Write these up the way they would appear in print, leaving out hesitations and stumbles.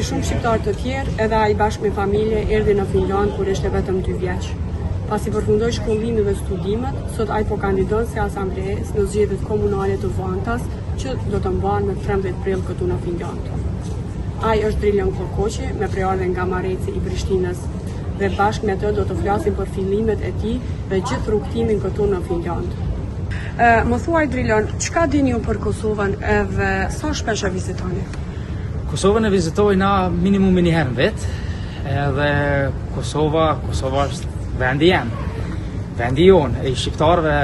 si shumë shqiptarë të tjerë, edhe ai bashkë me familje erdhi në Finland kur ishte vetëm 2 vjeç. Pasi përfundoi shkollimin dhe studimet, sot ai po kandidon si asamblees në zgjedhjet komunale të Vantas, që do të mbahen në 13 prill këtu në Finland. Ai është Drilon Korkoqi, me preardhje nga Marreci i Prishtinës, dhe bashkë me të do të flasim për fillimet e tij dhe gjithë rrugtimin këtu në Finland. Më thuaj Drilon, çka dini ju për Kosovën edhe sa shpesh e vizitoni? Kosovën e vizitoj na minimum një herë në vit, edhe Kosova është vendi jam, vendi jonë, i shqiptarëve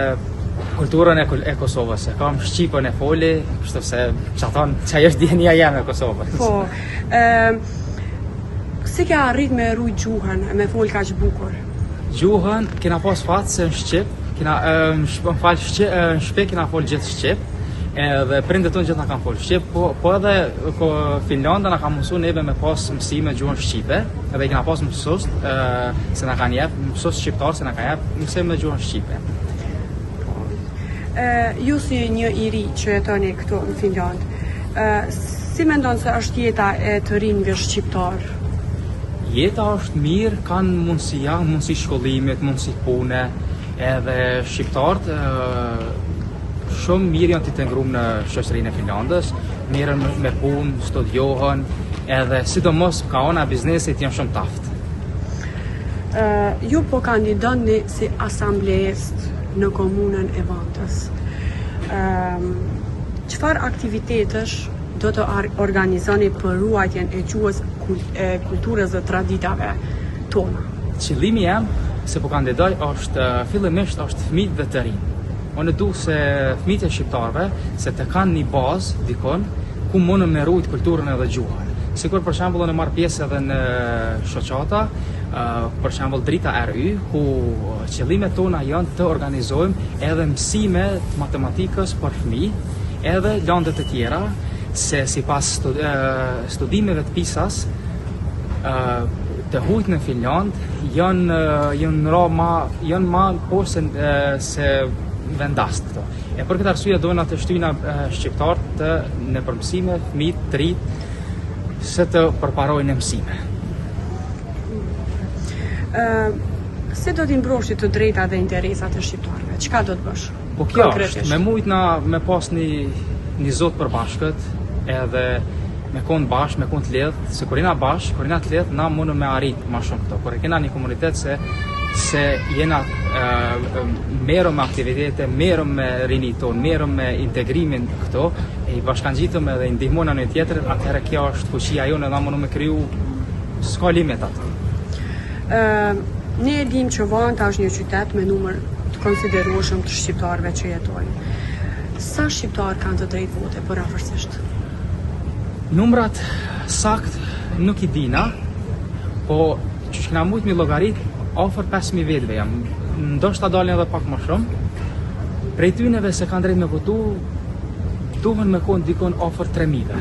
kulturën e Kosovës. E kam Shqipën e foli, kështu se që është djenia jam e Kosovës. Po, si ke arrit me rujt gjuhën, me fol kaq bukur? Gjuhën kena pas fatë se në Shqip, në Shqip kena fol gjithë Shqip, edhe prindet tonë gjithë na kanë fol Shqip, po edhe Finlanda na ka mësu neve me pas mësime gjuhën Shqipe, edhe kena pas mësus se na kanë jep, mësus shqiptar se na kanë jep mësime gjuhën Shqipe. Ju si një i ri që jetoni këtu në Finland, si mendon se është jeta e të rinjve shqiptar? Jeta është mirë, kanë mundësi shkollimit, mundësi pune, edhe shqiptarët shumë mirë janë të integruar në shoqërinë e Finlandës, mirën me punë, studiohen, edhe sidomos ka ona biznesit janë shumë taft. Ju po kandidoni si asamblees në komunën e Vantës. Çfarë aktivitetesh do të organizoni për ruajtjen e gjuhës, kulturës dhe traditave tona? Qëllimi jam se po kandidoj është fillimisht është fëmijët dhe të rinj. Unë du se fëmijët e shqiptarëve se të kanë një bazë dikon ku mundën me ruajt kulturën edhe gjuhën. Sikur për shembull në marr pjesë edhe në shoqata, për shembull Drita RY, ku qëllimet tona janë të organizojmë edhe mësime të matematikës për fëmijë, edhe lëndë të tjera, se sipas studimeve të PISA-s, të hujt në Finland janë ma poshtë se vendast këto. E për këtë arsye dojna të shtyjna shqiptarët të në përmësime, fëmijët, të rinj, se të përparojnë mësime. Se do t'i mbroshi të drejta dhe interesat e shqiptarëve? Çka do të bësh? Po kjo është, me mujt me pas një zot për bashkët, edhe me konë bashkë, me konë të ledhë, se kur jena bashkë, kur jena të ledhë, na mundë me arritë ma shumë këto. Kur e kena një komunitet se jena merëm me aktivitete, merëm me rinit tonë, merëm me integrimin këto, e i bashkangjitëm edhe i ndihmona në tjetër, atëherë kjo është fuqia jonë edhe mundë me kriju s'ka limit atë. Ne e dim që Vanta është një qytet me numër të konsiderueshëm të shqiptarëve që jetojnë. Sa shqiptarë kanë të drejtë vote përafërsisht? Numrat sakt nuk i dina, po që kena mujtë një llogarit ofër 5.000 vetëve jam, ndoshta dalin edhe pak më shumë. Prej tyneve se kanë drejt me votu, duhen me konë dikon ofër 3.000.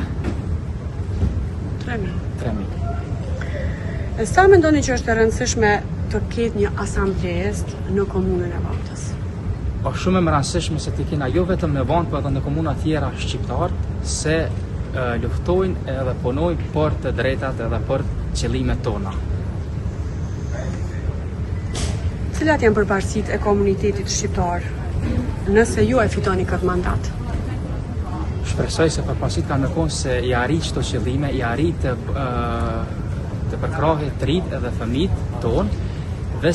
3.000. Sa mendoni që është e rëndësishme të ketë një asamblees në komunën e Vantës? Po shumë e rëndësishme se të kena jo vetëm në Vantë, por edhe në komuna tjera shqiptarë, se luftojnë edhe punojnë për të drejtat edhe për qëllimet tona. Cilat janë përparësitë e komunitetit shqiptar nëse ju e fitoni këtë mandat? Shpresoj se përparësitë kanë me konë se i arrit çdo qëllime, i arrit të përkrahet të rinjt edhe fëmijët tonë, dhe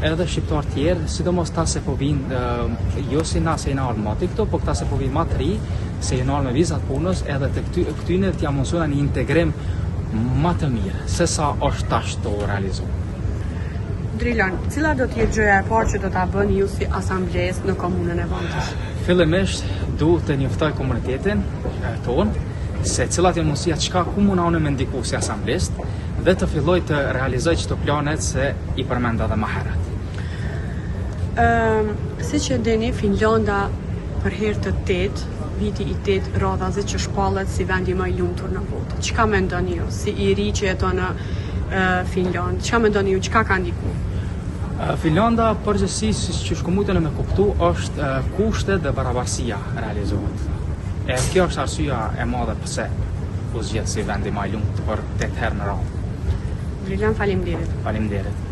edhe shqiptar tjerë, sidomos ta se po vinë, jo si na se jena ardhur mati këto, po këta se po vinë ma të ri, se jena ardhur me vizat punës, edhe të këtyne t'ja mundësona një integrim ma të mirë, se sa është tash të realizohet. Drilon, cila do t'jetë gjëja e parë që do t'a bëni ju si asamblees në komunën e Vantës? Fillimisht duhet të njoftoj komunitetin tonë, se cilat janë mundësia çka ku mund unë me ndiku si asamblees, dhe të filloj të realizoj çdo planet se i përmenda edhe më herët. Siç e dini, Finlanda për herë të 8, viti i 8 radhazi që shpallet si vendi më i lumtur në botë. Çka mendoni ju si i ri që jeton në Finland? Çka mendoni ju, çka ka ndiku? Finlanda përgjithsisht që shkomujtën me kuptu është kushtet dhe barabarësia realizohet. E kjo është arsyeja e madhe pse u zgjedh si vendi më i lumtë për 8 herë në radhë. Brillant, faleminderit. Faleminderit.